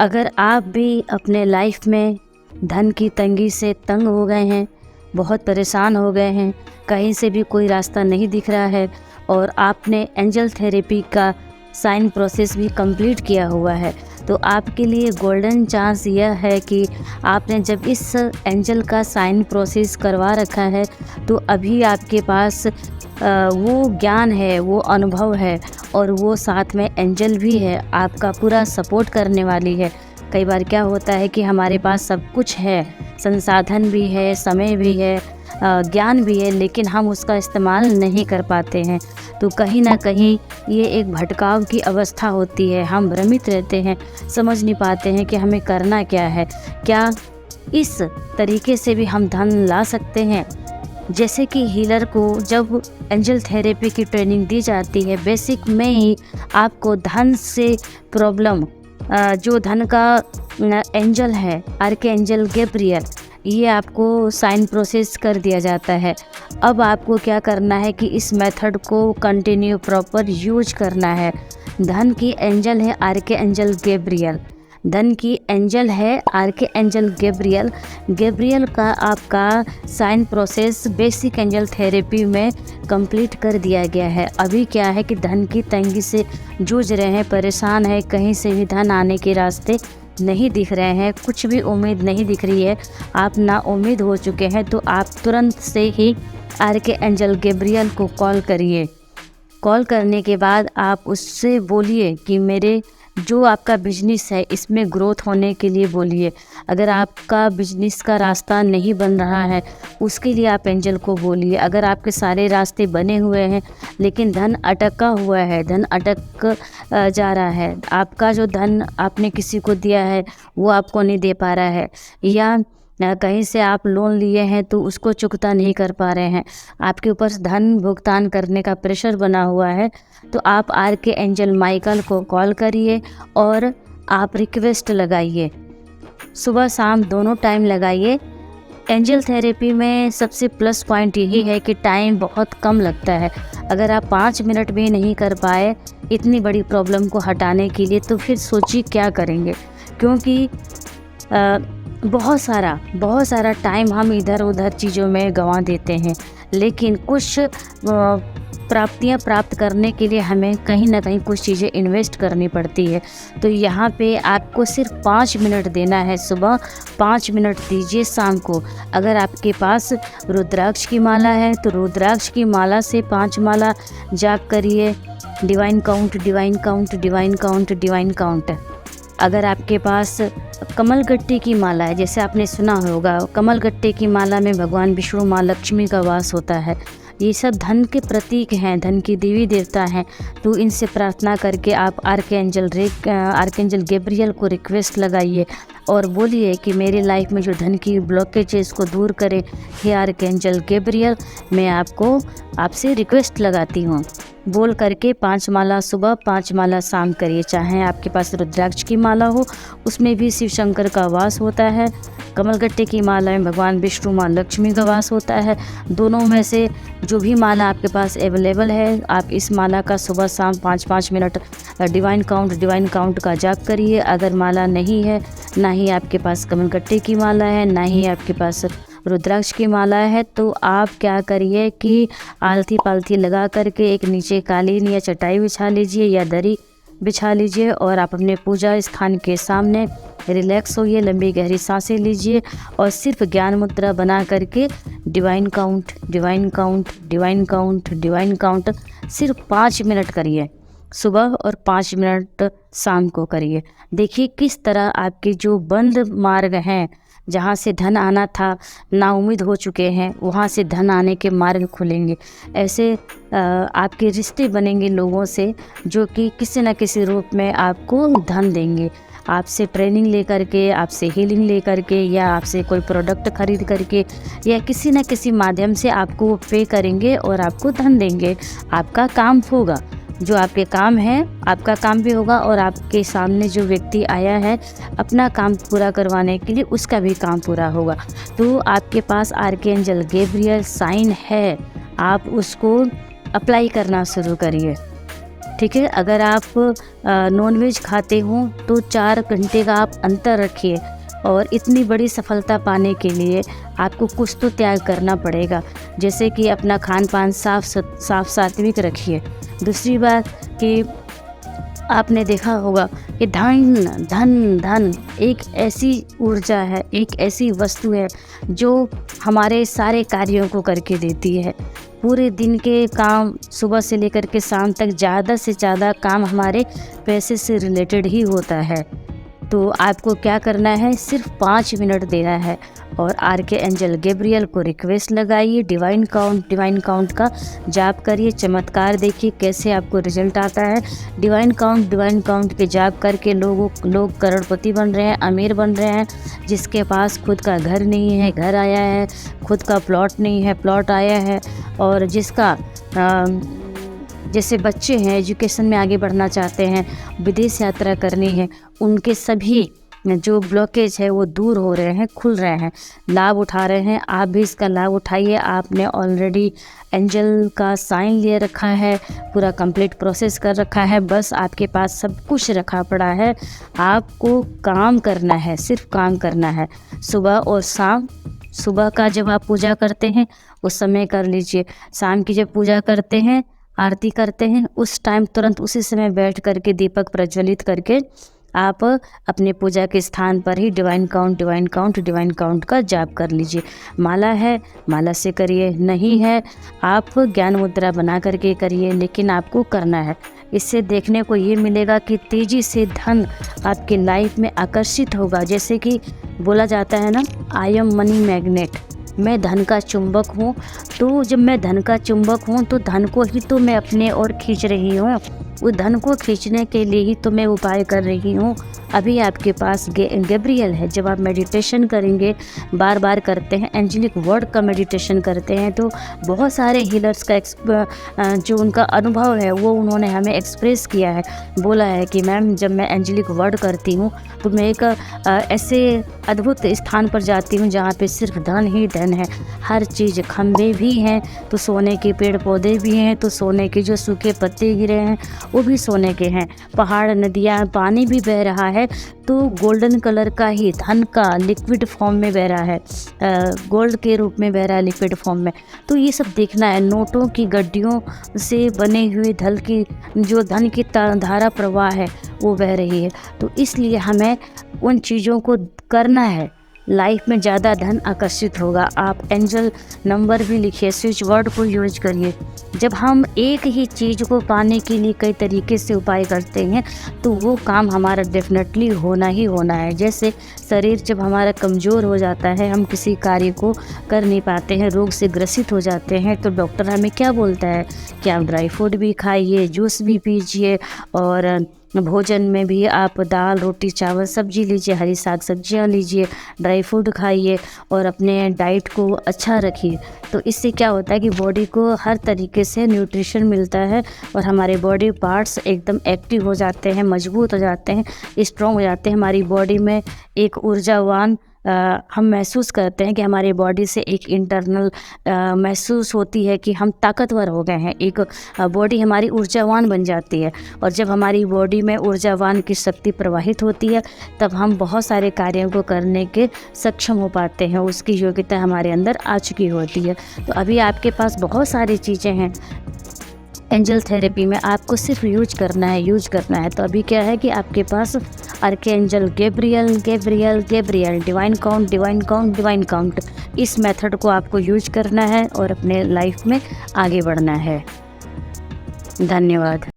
अगर आप भी अपने लाइफ में धन की तंगी से तंग हो गए हैं, बहुत परेशान हो गए हैं, कहीं से भी कोई रास्ता नहीं दिख रहा है और आपने एंजल थेरेपी का साइन प्रोसेस भी कंप्लीट किया हुआ है, तो आपके लिए गोल्डन चांस यह है कि आपने जब इस एंजल का साइन प्रोसेस करवा रखा है तो अभी आपके पास वो ज्ञान है, वो अनुभव है और वो साथ में एंजल भी है, आपका पूरा सपोर्ट करने वाली है। कई बार क्या होता है कि हमारे पास सब कुछ है, संसाधन भी है, समय भी है, ज्ञान भी है, लेकिन हम उसका इस्तेमाल नहीं कर पाते हैं। तो कहीं ना कहीं ये एक भटकाव की अवस्था होती है, हम भ्रमित रहते हैं, समझ नहीं पाते हैं कि हमें करना क्या है। क्या इस तरीके से भी हम धन ला सकते हैं? जैसे कि हीलर को जब एंजल थेरेपी की ट्रेनिंग दी जाती है, बेसिक में ही आपको धन से प्रॉब्लम, जो धन का एंजल है आर्के एंजल गैब्रियल, ये आपको साइन प्रोसेस कर दिया जाता है। अब आपको क्या करना है कि इस मेथड को कंटिन्यू प्रॉपर यूज करना है। धन की एंजल है आर्के एंजल गैब्रियल, धन की एंजल है आर्के एंजल गैब्रियल। गैब्रियल का आपका sign process basic angel therapy में कंप्लीट कर दिया गया है। अभी क्या है कि धन की तंगी से जूझ रहे हैं, परेशान है, कहीं से भी धन आने के रास्ते नहीं दिख रहे हैं, कुछ भी उम्मीद नहीं दिख रही है, आप ना उम्मीद हो चुके हैं, तो आप तुरंत से ही आर्के एंजल गैब्रियल को कॉल करिए। कॉल करने के बाद आप उससे बोलिए कि मेरे जो आपका बिजनेस है इसमें ग्रोथ होने के लिए बोलिए। अगर आपका बिजनेस का रास्ता नहीं बन रहा है उसके लिए आप एंजल को बोलिए। अगर आपके सारे रास्ते बने हुए हैं लेकिन धन अटका हुआ है, धन अटक जा रहा है, आपका जो धन आपने किसी को दिया है वो आपको नहीं दे पा रहा है, या कहीं से आप लोन लिए हैं तो उसको चुकता नहीं कर पा रहे हैं, आपके ऊपर धन भुगतान करने का प्रेशर बना हुआ है, तो आप आर्के एंजल माइकल को कॉल करिए और आप रिक्वेस्ट लगाइए। सुबह शाम दोनों टाइम लगाइए। एंजल थेरेपी में सबसे प्लस पॉइंट यही है कि टाइम बहुत कम लगता है। अगर आप 5 मिनट भी नहीं कर पाए इतनी बड़ी प्रॉब्लम को हटाने के लिए, तो फिर सोचिए क्या करेंगे। क्योंकि बहुत सारा टाइम हम इधर उधर चीज़ों में गंवा देते हैं, लेकिन कुछ प्राप्तियां प्राप्त करने के लिए हमें कहीं ना कहीं कुछ चीज़ें इन्वेस्ट करनी पड़ती है। तो यहाँ पे आपको सिर्फ 5 मिनट देना है, सुबह 5 मिनट दीजिए, शाम को। अगर आपके पास रुद्राक्ष की माला है तो रुद्राक्ष की माला से 5 माला जाप करिए। Divine count, divine count, divine count, divine count. अगर आपके पास कमल गट्टे की माला है, जैसे आपने सुना होगा, कमल गट्टे की माला में भगवान विष्णु माँ लक्ष्मी का वास होता है। ये सब धन के प्रतीक हैं, धन की देवी देवता हैं। तो इनसे प्रार्थना करके आप आर्कएंजल गैब्रियल को रिक्वेस्ट लगाइए और बोलिए कि मेरे लाइफ में जो धन की ब्लॉकेज है इसको दूर करें। हे आर्कएंजल गैब्रियल, मैं आपसे रिक्वेस्ट लगाती हूँ। बोल करके 5 माला सुबह, 5 माला शाम करिए। चाहे आपके पास रुद्राक्ष की माला हो, उसमें भी शिव शंकर का वास होता है। कमलगट्टे की माला में भगवान विष्णु माँ लक्ष्मी का वास होता है। दोनों में से जो भी माला आपके पास अवेलेबल है, आप इस माला का सुबह शाम 5-5 मिनट डिवाइन काउंट का जाप करिए। अगर माला नहीं है, ना ही आपके पास कमलगट्टे की माला है, ना ही आपके पास रुद्राक्ष की माला है, तो आप क्या करिए कि आलती पालथी लगा करके एक नीचे कालीन या चटाई बिछा लीजिए या दरी बिछा लीजिए और आप अपने पूजा स्थान के सामने रिलैक्स होइए, लंबी गहरी सांसें लीजिए और सिर्फ ज्ञान मुद्रा बना करके divine count, divine count, divine count, divine count सिर्फ 5 मिनट करिए सुबह और 5 मिनट शाम को करिए। देखिए किस तरह आपके जो बंद मार्ग हैं, जहाँ से धन आना था, नाउम्मीद हो चुके हैं, वहाँ से धन आने के मार्ग खुलेंगे। ऐसे आपके रिश्ते बनेंगे लोगों से जो कि किसी न किसी रूप में आपको धन देंगे। आपसे ट्रेनिंग लेकर के, आपसे हीलिंग लेकर के, या आपसे कोई प्रोडक्ट खरीद करके, या किसी न किसी माध्यम से आपको पे करेंगे और आपको धन देंगे। आपका काम होगा, जो आपके काम है आपका काम भी होगा और आपके सामने जो व्यक्ति आया है अपना काम पूरा करवाने के लिए, उसका भी काम पूरा होगा। तो आपके पास आर्कएंजल गैब्रियल साइन है, आप उसको अप्लाई करना शुरू करिए। ठीक है। अगर आप नॉनवेज खाते हो तो 4 घंटे का आप अंतर रखिए, और इतनी बड़ी सफलता पाने के लिए आपको कुछ तो त्याग करना पड़ेगा, जैसे कि अपना खान पान साफ सात्विक रखिए। दूसरी बात कि आपने देखा होगा कि धन धन धन एक ऐसी ऊर्जा है, एक ऐसी वस्तु है जो हमारे सारे कार्यों को करके देती है। पूरे दिन के काम सुबह से लेकर के शाम तक ज़्यादा से ज़्यादा काम हमारे पैसे से रिलेटेड ही होता है। तो आपको क्या करना है, सिर्फ 5 मिनट देना है और आर्के एंजल गैब्रियल को रिक्वेस्ट लगाइए, डिवाइन काउंट का जाप करिए, चमत्कार देखिए कैसे आपको रिजल्ट आता है। डिवाइन काउंट के जाप करके लोग करोड़पति बन रहे हैं, अमीर बन रहे हैं। जिसके पास खुद का घर नहीं है, घर आया है, खुद का प्लॉट नहीं है, प्लॉट आया है, और जिसका जैसे बच्चे हैं एजुकेशन में आगे बढ़ना चाहते हैं, विदेश यात्रा करनी है, उनके सभी जो ब्लॉकेज है वो दूर हो रहे हैं, खुल रहे हैं, लाभ उठा रहे हैं। आप भी इसका लाभ उठाइए। आपने ऑलरेडी एंजल का साइन ले रखा है, पूरा कंप्लीट प्रोसेस कर रखा है, बस आपके पास सब कुछ रखा पड़ा है। आपको काम करना है, सिर्फ काम करना है। सुबह और शाम, सुबह का जब आप पूजा करते हैं उस समय कर लीजिए, शाम की जब पूजा करते हैं, आरती करते हैं, उस टाइम तुरंत उसी समय बैठ करके दीपक प्रज्वलित करके आप अपने पूजा के स्थान पर ही डिवाइन काउंट का जाप कर लीजिए। माला है, माला से करिए, नहीं है आप ज्ञान मुद्रा बना करके करिए, लेकिन आपको करना है। इससे देखने को ये मिलेगा कि तेज़ी से धन आपके लाइफ में आकर्षित होगा। जैसे कि बोला जाता है ना, आई एम मनी मैग्नेट, मैं धन का चुंबक हूँ। तो जब मैं धन का चुंबक हूँ तो धन को ही तो मैं अपने ओर खींच रही हूँ। उस धन को खींचने के लिए ही तो मैं उपाय कर रही हूँ। अभी आपके पास गैब्रियल है। जब आप मेडिटेशन करेंगे, बार बार करते हैं, एंजेलिक वर्ड का मेडिटेशन करते हैं, तो बहुत सारे हीलर्स का जो उनका अनुभव है वो उन्होंने हमें एक्सप्रेस किया है। बोला है कि मैम जब मैं एंजेलिक वर्ड करती हूँ तो मैं एक ऐसे अद्भुत स्थान पर जाती हूँ जहाँ पे सिर्फ धन ही धन है। हर चीज़, खम्भे भी हैं तो सोने के, पेड़ पौधे भी हैं तो सोने के, जो सूखे पत्ते गिरे हैं वो भी सोने के हैं, पहाड़, नदियाँ, पानी भी बह रहा है तो गोल्डन कलर का ही धन का लिक्विड फॉर्म में बह रहा है, गोल्ड के रूप में बह रहा है लिक्विड फॉर्म में। तो ये सब देखना है। नोटों की गड्डियों से बने हुए जो धन की धारा प्रवाह है वो बह रही है। तो इसलिए हमें उन चीज़ों को करना है, लाइफ में ज़्यादा धन आकर्षित होगा। आप एंजल नंबर भी लिखिए, स्विच वर्ड को यूज करिए। जब हम एक ही चीज़ को पाने के लिए कई तरीके से उपाय करते हैं तो वो काम हमारा डेफिनेटली होना ही होना है। जैसे शरीर जब हमारा कमज़ोर हो जाता है, हम किसी कार्य को कर नहीं पाते हैं, रोग से ग्रसित हो जाते हैं, तो डॉक्टर हमें क्या बोलता है कि आप ड्राई फ्रूट भी खाइए, जूस भी पीजिए, और भोजन में भी आप दाल, रोटी, चावल, सब्जी लीजिए, हरी साग सब्जियां लीजिए, ड्राई फ्रूट खाइए और अपने डाइट को अच्छा रखिए। तो इससे क्या होता है कि बॉडी को हर तरीके से न्यूट्रिशन मिलता है और हमारे बॉडी पार्ट्स एकदम एक्टिव हो जाते हैं, मजबूत हो जाते हैं, स्ट्रॉन्ग हो जाते हैं। हमारी बॉडी में एक ऊर्जावान हम महसूस करते हैं कि हमारी बॉडी से एक इंटरनल महसूस होती है कि हम ताकतवर हो गए हैं। एक बॉडी हमारी ऊर्जावान बन जाती है, और जब हमारी बॉडी में ऊर्जावान की शक्ति प्रवाहित होती है तब हम बहुत सारे कार्यों को करने के सक्षम हो पाते हैं, उसकी योग्यता हमारे अंदर आ चुकी होती है। तो अभी आपके पास बहुत सारी चीज़ें हैं एंजल थेरेपी में, आपको सिर्फ यूज करना है। तो अभी क्या है कि आपके पास आर्कएंजल गैब्रियल, डिवाइन काउंट, इस मेथड को आपको यूज करना है और अपने लाइफ में आगे बढ़ना है। धन्यवाद।